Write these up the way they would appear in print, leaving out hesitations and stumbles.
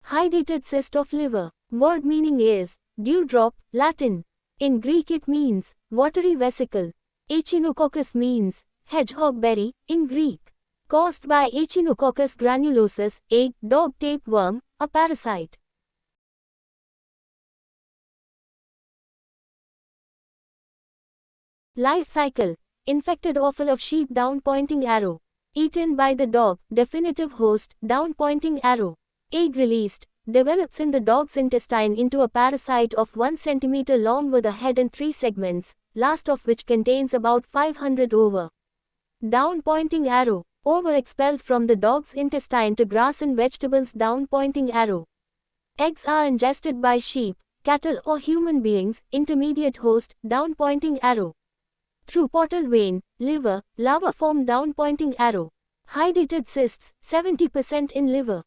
Hydatid cyst of liver. Word meaning is dewdrop, Latin. In Greek it means watery vesicle. Echinococcus means hedgehog berry, in Greek. Caused by Echinococcus granulosus, a dog tapeworm, a parasite. Life cycle. Infected offal of sheep down-pointing arrow. Eaten by the dog, definitive host, down-pointing arrow. Egg released, develops in the dog's intestine into a parasite of 1 cm long with a head and 3 segments, last of which contains about 500 ova. Down-pointing arrow. Ova expelled from the dog's intestine to grass and vegetables. Down-pointing arrow. Eggs are ingested by sheep, cattle or human beings. Intermediate host, down-pointing arrow. Through portal vein, liver, larva form down-pointing arrow. Hydatid cysts, 70% in liver.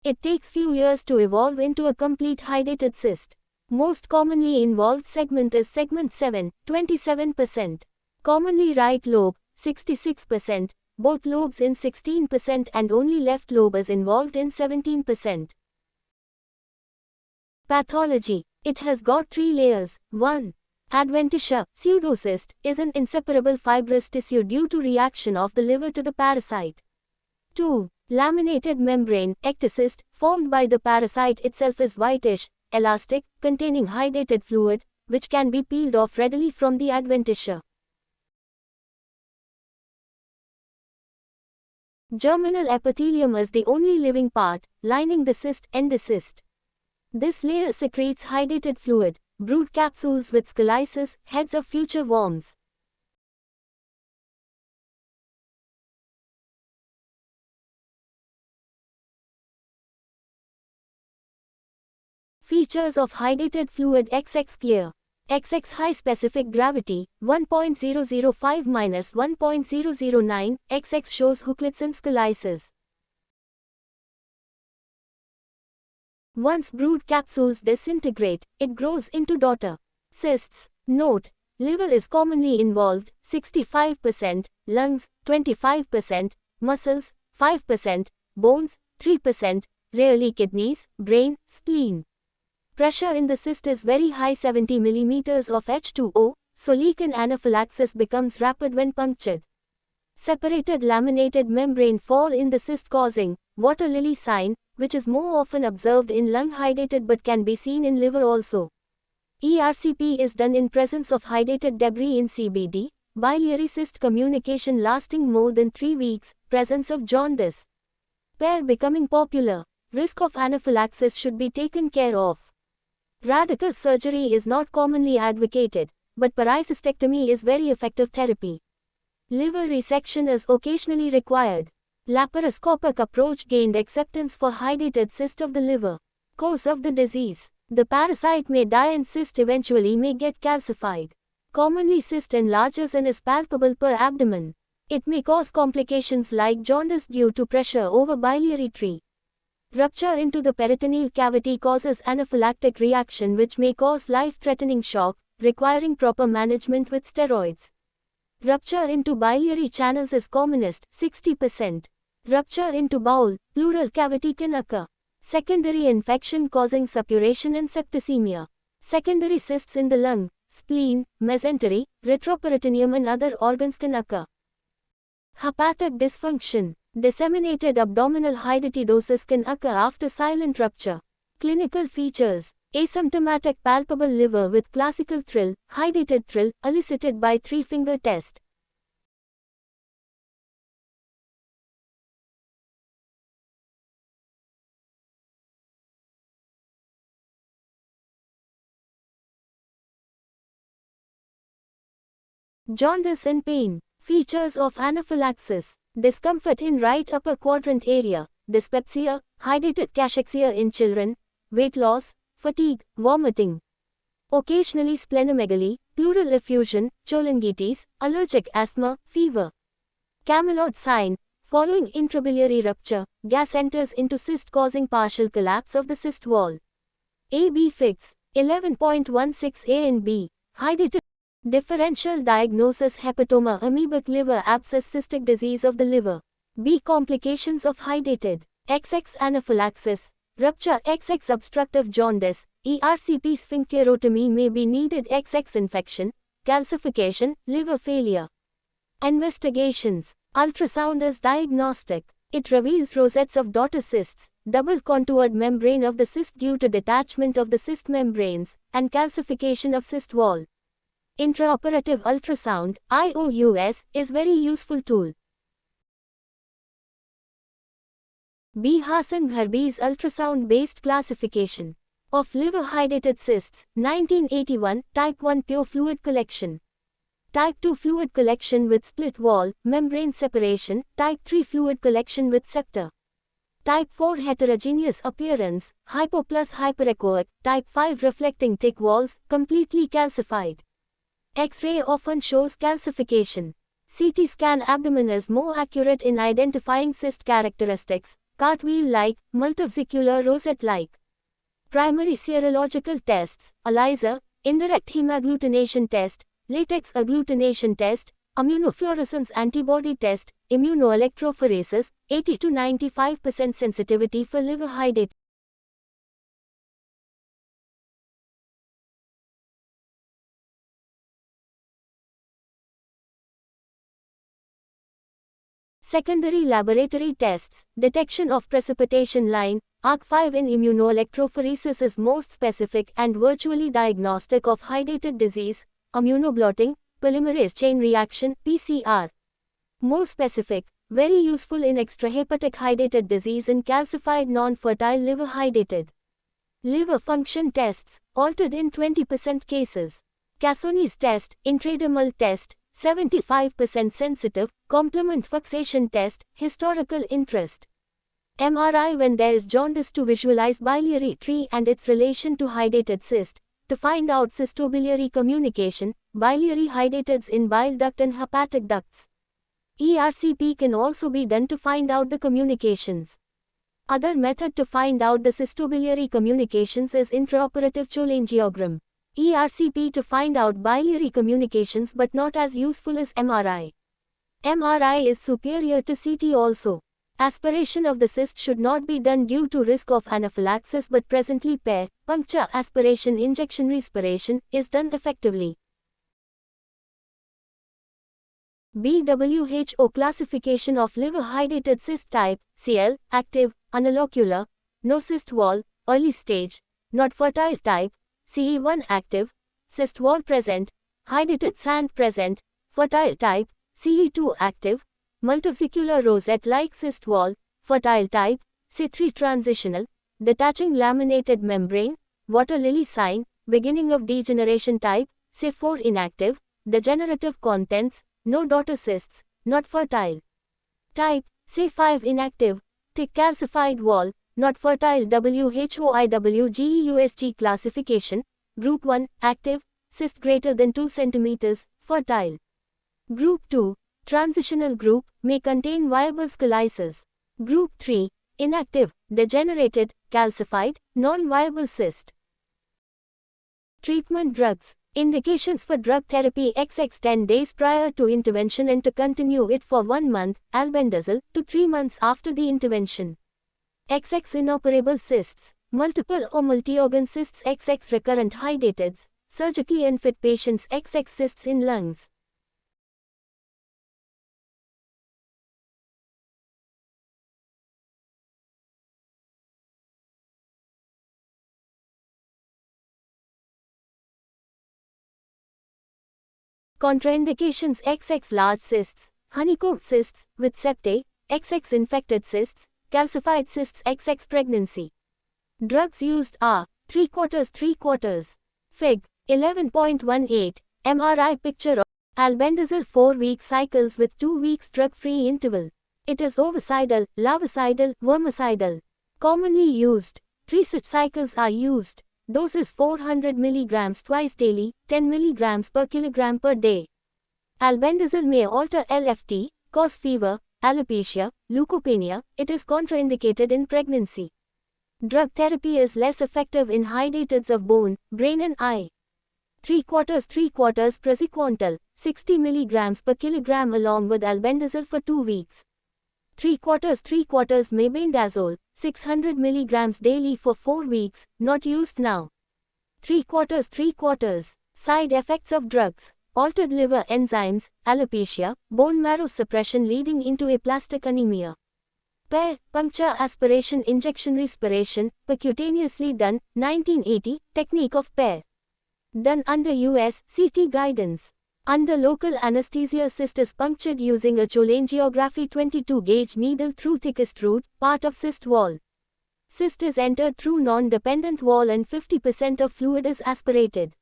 It takes few years to evolve into a complete hydatid cyst. Most commonly involved segment is segment 7, 27%. Commonly right lobe, 66%, both lobes in 16% and only left lobe is involved in 17%. Pathology. It has got 3 layers. 1. Adventitia, pseudocyst, is an inseparable fibrous tissue due to reaction of the liver to the parasite. 2. Laminated membrane, ectocyst, formed by the parasite itself is whitish, elastic, containing hydatid fluid, which can be peeled off readily from the adventitia. Germinal epithelium is the only living part, lining the cyst, endocyst. This layer secretes hydatid fluid, brood capsules with scalyces, heads of future worms. Features of hydatid fluid: XX clear. XX high specific gravity, 1.005-1.009, XX shows hooklets and scalyces. Once brood capsules disintegrate, it grows into daughter cysts. Note: liver is commonly involved, 65%, lungs, 25%, muscles, 5%, bones, 3%, rarely kidneys, brain, spleen. Pressure in the cyst is very high, 70 mm of H2O, so leak and anaphylaxis becomes rapid when punctured. Separated laminated membrane fall in the cyst causing water lily sign, which is more often observed in lung hydatid but can be seen in liver also. ERCP is done in presence of hydatid debris in CBD, biliary cyst communication lasting more than 3 weeks, presence of jaundice. Pair becoming popular. Risk of anaphylaxis should be taken care of. Radical surgery is not commonly advocated, but paracystectomy is very effective therapy. Liver resection is occasionally required. Laparoscopic approach gained acceptance for hydatid cyst of the liver. Course of the disease. The parasite may die and cyst eventually may get calcified. Commonly cyst enlarges and is palpable per abdomen. It may cause complications like jaundice due to pressure over biliary tree. Rupture into the peritoneal cavity causes anaphylactic reaction which may cause life-threatening shock, requiring proper management with steroids. Rupture into biliary channels is commonest, 60%. Rupture into bowel, pleural cavity can occur. Secondary infection causing suppuration and septicemia. Secondary cysts in the lung, spleen, mesentery, retroperitoneum and other organs can occur. Hepatic dysfunction. Disseminated abdominal hydatidosis can occur after silent rupture. Clinical features. Asymptomatic palpable liver with classical thrill, hydatid thrill, elicited by 3-finger test. Jaundice and pain. Features of anaphylaxis. Discomfort in right upper quadrant area, dyspepsia, hydatid cachexia in children, weight loss, fatigue, vomiting. Occasionally splenomegaly, pleural effusion, cholangitis, allergic asthma, fever. Camelot sign. Following intrabiliary rupture, gas enters into cyst causing partial collapse of the cyst wall. AB fix. 11.16 A and B. Hydatid. Differential diagnosis: hepatoma, amoebic liver abscess, cystic disease of the liver. B. Complications of hydatid XX anaphylaxis, rupture XX obstructive jaundice, ERCP sphincterotomy may be needed XX infection, calcification, liver failure. Investigations. Ultrasound is diagnostic. It reveals rosettes of daughter cysts, double-contoured membrane of the cyst due to detachment of the cyst membranes, and calcification of cyst wall. Intraoperative ultrasound, IOUS, is very useful tool. B. Hasan-Gharbi's ultrasound-based classification of liver hydatid cysts, 1981, Type 1 pure fluid collection. Type 2 fluid collection with split wall, membrane separation, Type 3 fluid collection with septa. Type 4 heterogeneous appearance, hypo plus hyperechoic, Type 5 reflecting thick walls, completely calcified. X-ray often shows calcification. CT scan abdomen is more accurate in identifying cyst characteristics, cartwheel-like, multivesicular rosette-like. Primary serological tests, ELISA, indirect hemagglutination test, latex agglutination test, immunofluorescence antibody test, immunoelectrophoresis, 80 to 95% sensitivity for liver hydatid. Secondary laboratory tests, detection of precipitation line, ARC5 in immunoelectrophoresis is most specific and virtually diagnostic of hydatid disease, immunoblotting, polymerase chain reaction, PCR. More specific, very useful in extrahepatic hydatid disease in calcified non-fertile liver hydatid. Liver function tests, altered in 20% cases. Cassoni's test, intradermal test, 75% sensitive, complement fixation test, historical interest. MRI when there is jaundice to visualize biliary tree and its relation to hydatid cyst, to find out cystobiliary communication, biliary hydatids in bile duct and hepatic ducts. ERCP can also be done to find out the communications. Other method to find out the cystobiliary communications is intraoperative cholangiogram. ERCP to find out biliary communications but not as useful as MRI. MRI is superior to CT also. Aspiration of the cyst should not be done due to risk of anaphylaxis but presently puncture aspiration injection respiration is done effectively. WHO classification of liver hydatid cyst type, CL, active, anelocular, no cyst wall, early stage, not fertile type, CE1 active, cyst wall present, hydatid sand present, fertile type, CE2 active, multivesicular rosette-like cyst wall, fertile type, C3 transitional, detaching laminated membrane, water lily sign, beginning of degeneration type, C4 inactive, degenerative contents, no daughter cysts, not fertile. Type, C5 inactive, thick calcified wall, not fertile. WHOIWGEUSG classification, Group 1, active, cyst greater than 2 cm, fertile. Group 2, transitional group, may contain viable scoliosis. Group 3, inactive, degenerated, calcified, non-viable cyst. Treatment drugs. Indications for drug therapy XX 10 days prior to intervention and to continue it for 1 month, albendazole, to 3 months after the intervention. XX inoperable cysts, multiple or multi-organ cysts XX recurrent hydatids, surgically unfit patients XX cysts in lungs. Contraindications XX large cysts, honeycomb cysts, with septae, XX infected cysts, calcified cysts XX pregnancy. Drugs used are 3/4 Fig. 11.18, MRI picture of albendazole 4-week cycles with 2 weeks drug-free interval. It is ovicidal, larvicidal, vermicidal. Commonly used. 3 such cycles are used. Doses 400 mg twice daily, 10 mg per kilogram per day. Albendazole may alter LFT, cause fever, alopecia, leukopenia. It is contraindicated in pregnancy. Drug therapy is less effective in hydatids of bone, brain and eye. 3/4 praziquantel, 60 mg per kilogram along with albendazole for 2 weeks. 3/4 mebendazole, 600 mg daily for 4 weeks, not used now. 3/4 Side effects of drugs: altered liver enzymes, alopecia, bone marrow suppression leading into aplastic anemia. PER, puncture aspiration injection respiration, percutaneously done, 1980, technique of PER. Done under US CT guidance. Under local anesthesia, cyst is punctured using a cholangiography 22-gauge needle through thickest root, part of cyst wall. Cyst is entered through non-dependent wall and 50% of fluid is aspirated.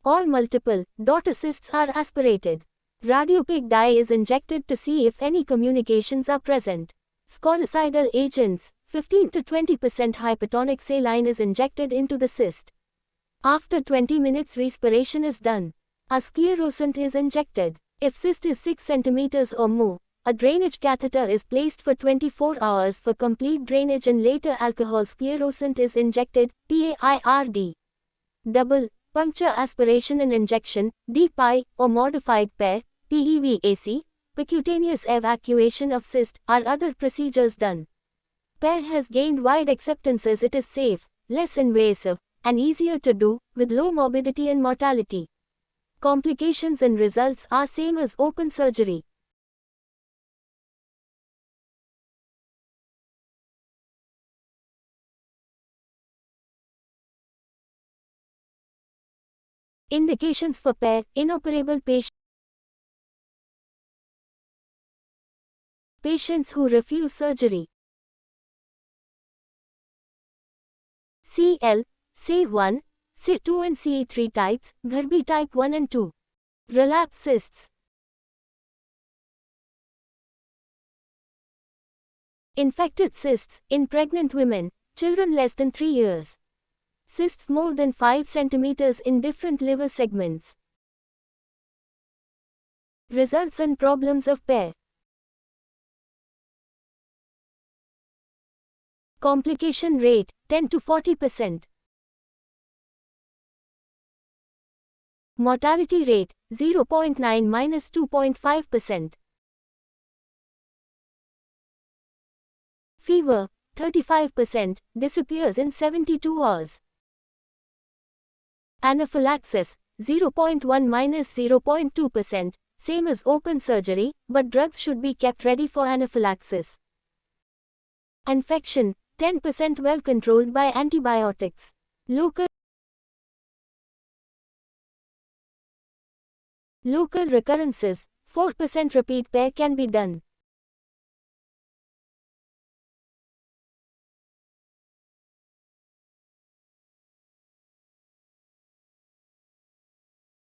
All multiple, daughter cysts are aspirated. Radiopaque dye is injected to see if any communications are present. Scolicidal agents, 15 to 20% hypertonic saline is injected into the cyst. After 20 minutes respiration is done. A sclerosant is injected. If cyst is 6 cm or more, a drainage catheter is placed for 24 hours for complete drainage and later alcohol sclerosant is injected, PAIRD. Double, puncture aspiration and injection, DPI, or modified PER, PEVAC, percutaneous evacuation of cyst, are other procedures done. PER has gained wide acceptance as it is safe, less invasive, and easier to do, with low morbidity and mortality. Complications and results are same as open surgery. Indications for PER: inoperable patients who refuse surgery. CL, CE1, CE2 and CE3 types, Garbi type 1 and 2. Relapse cysts. Infected cysts, in pregnant women, children less than 3 years. Cysts more than 5 cm in different liver segments. Results and problems of PER. Complication rate, 10 to 40%. Mortality rate, 0.9–2.5%. Fever, 35%, disappears in 72 hours. Anaphylaxis, 0.1–0.2%, same as open surgery, but drugs should be kept ready for anaphylaxis. Infection, 10% well controlled by antibiotics. Local recurrences, 4% repeat PER can be done.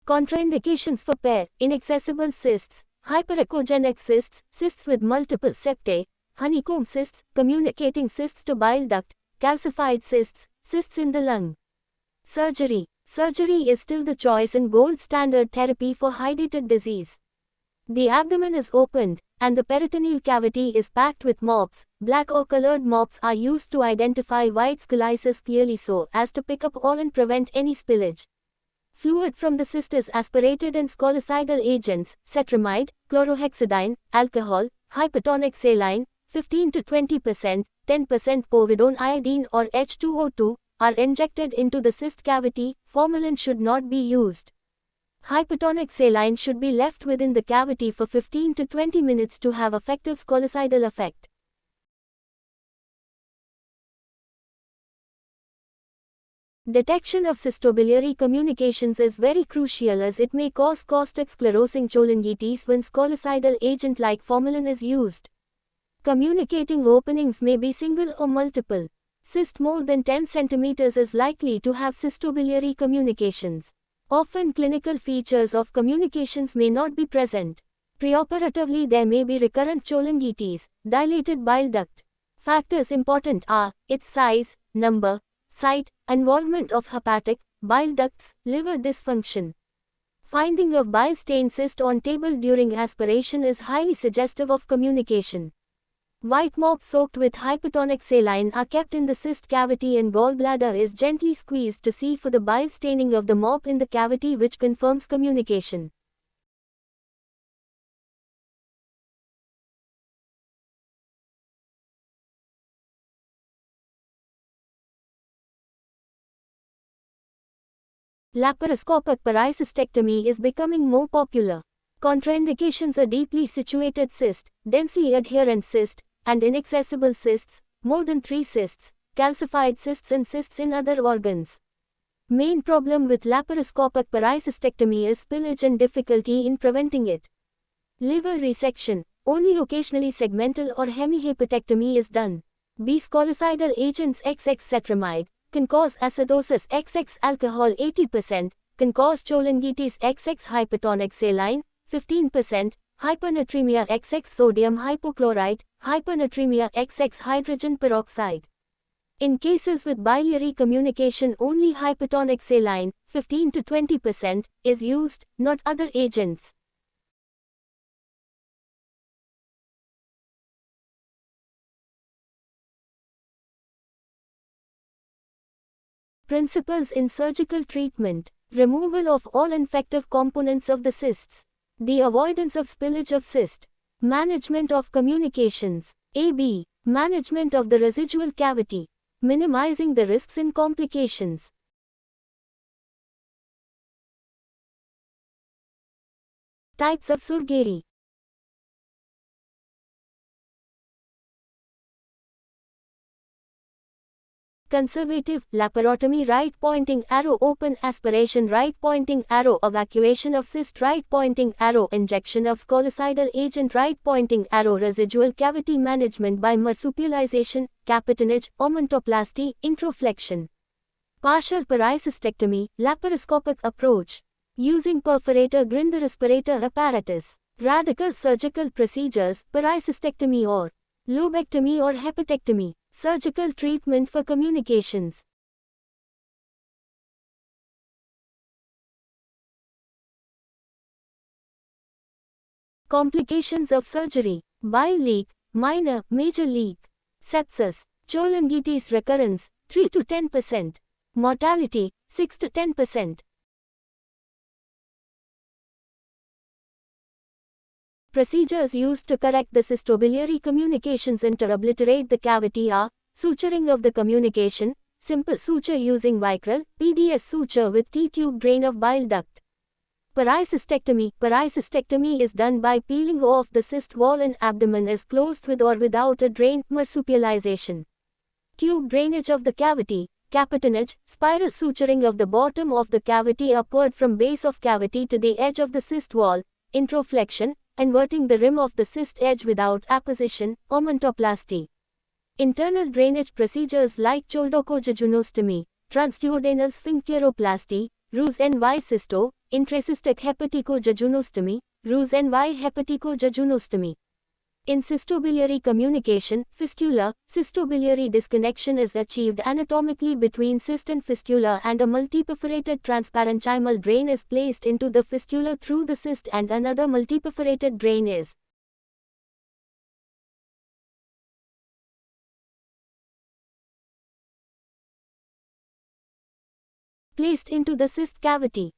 Contraindications for PER: inaccessible cysts, hyperechogenic cysts, cysts with multiple septae, honeycomb cysts, communicating cysts to bile duct, calcified cysts, cysts in the lung. Surgery. Surgery is still the choice and gold standard therapy for hydatid disease. The abdomen is opened, and the peritoneal cavity is packed with mops. Black or colored mops are used to identify white scoliosis clearly so as to pick up all and prevent any spillage. Fluid from the cyst is aspirated and scolicidal agents, cetrimide, chlorhexidine, alcohol, hypertonic saline, 15 to 20%, 10% povidone iodine or H2O2, are injected into the cyst cavity. Formalin should not be used. Hypertonic saline should be left within the cavity for 15 to 20 minutes to have effective scolicidal effect. Detection of cystobiliary communications is very crucial as it may cause caustic sclerosing cholangitis when scolicidal agent like formalin is used. Communicating openings may be single or multiple. Cyst more than 10 cm is likely to have cystobiliary communications. Often clinical features of communications may not be present. Preoperatively there may be recurrent cholangitis, dilated bile duct. Factors important are its size, number, site, involvement of hepatic, bile ducts, liver dysfunction. Finding of bile-stained cyst on table during aspiration is highly suggestive of communication. White mops soaked with hypertonic saline are kept in the cyst cavity and gallbladder is gently squeezed to see for the bile staining of the mop in the cavity which confirms communication. Laparoscopic paracystectomy is becoming more popular. Contraindications: a deeply situated cyst, densely adherent cyst, and inaccessible cysts, more than 3 cysts, calcified cysts and cysts in other organs. Main problem with laparoscopic paracystectomy is spillage and difficulty in preventing it. Liver resection: only occasionally segmental or hemihepatectomy is done. B-scolicidal agents XX-cetramide can cause acidosis, XX alcohol 80%, can cause cholangitis, XX hypertonic saline 15%, hypernatremia, XX sodium hypochlorite, hypernatremia, XX hydrogen peroxide. In cases with biliary communication, only hypertonic saline 15 to 20% is used, not other agents. Principles in surgical treatment: removal of all infective components of the cysts, the avoidance of spillage of cyst, management of communications, AB, management of the residual cavity, minimizing the risks in complications. Types of surgery: conservative, laparotomy, right pointing arrow, open aspiration, right pointing arrow, evacuation of cyst, right pointing arrow, injection of scolicidal agent, right pointing arrow, residual cavity management by marsupialization, capitonage, omentoplasty, introflexion. Partial paracystectomy, laparoscopic approach, using perforator Grinder respirator apparatus. Radical surgical procedures, paracystectomy or lobectomy or hepatectomy. Surgical treatment for communications. Complications of surgery: bile leak, minor, major leak, sepsis, cholangitis recurrence, 3 to 10%, mortality, 6 to 10%. Procedures used to correct the cystobiliary communications and to obliterate the cavity are suturing of the communication, simple suture using Vicryl, PDS suture with T-tube drain of bile duct. Paracystectomy: paracystectomy is done by peeling off the cyst wall and abdomen is closed with or without a drain, marsupialization. Tube drainage of the cavity, capitonage, spiral suturing of the bottom of the cavity upward from base of cavity to the edge of the cyst wall, introflexion, inverting the rim of the cyst edge without apposition, omentoplasty. Internal drainage procedures like choledochojejunostomy, transduodenal sphincteroplasty, Roux-en-Y cysto, intracystic hepaticojejunostomy, Roux-en-Y hepaticojejunostomy. In cystobiliary communication, fistula, cystobiliary disconnection is achieved anatomically between cyst and fistula and a multiperforated transparenchymal drain is placed into the fistula through the cyst and another multiperforated drain is placed into the cyst cavity.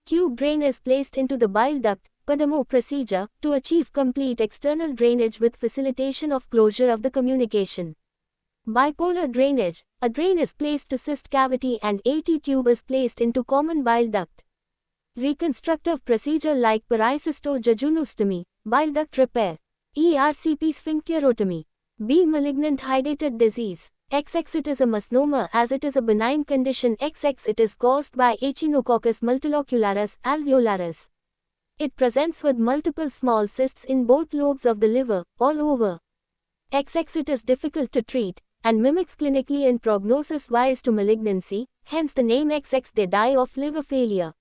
Tube drain is placed into the bile duct, Padamo procedure, to achieve complete external drainage with facilitation of closure of the communication. Bipolar drainage: a drain is placed to cyst cavity and AT tube is placed into common bile duct. Reconstructive procedure like paracystojejunostomy, bile duct repair. ERCP sphincterotomy. B. Malignant hydatid disease. XX it is a misnomer as it is a benign condition. XX it is caused by Echinococcus multilocularis alveolaris. It presents with multiple small cysts in both lobes of the liver, all over. XX it is difficult to treat, and mimics clinically and prognosis-wise to malignancy, hence the name XX. They die of liver failure.